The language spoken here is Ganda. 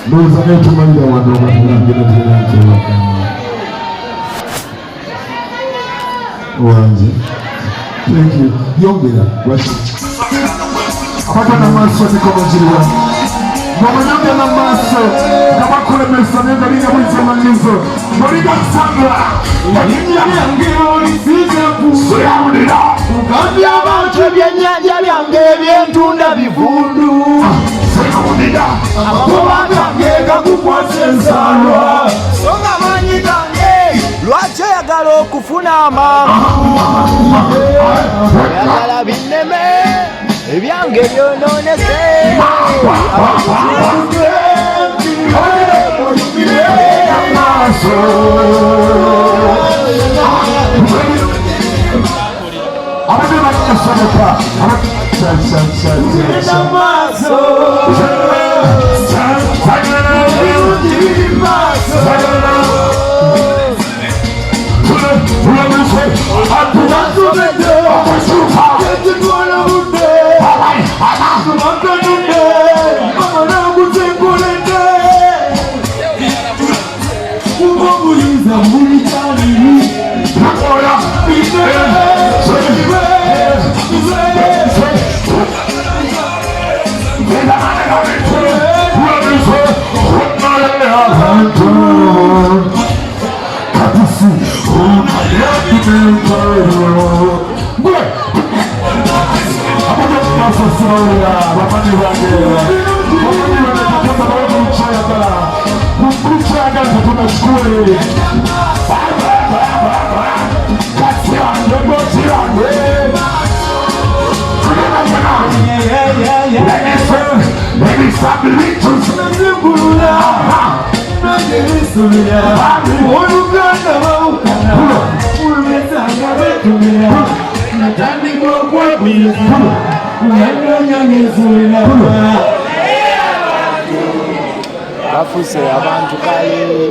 Those are not money that want to go thank you. Yongera. Kwata na maso ni kama jiliwa. Mama nyonge na maso. Kama kule mesane dalini ya mwizi manizo. Moriga sangwa. Yongi yange olisije kusura unira. Ukambi abache byenyaja byange byentunda bivundu. Sekunida. Amakoba kange kakukwase nsalwa. Songa manyi kange. Lwache yagala okufuna amangu. Yagala bineme. Ebyange byononese. Bafuse abantu kale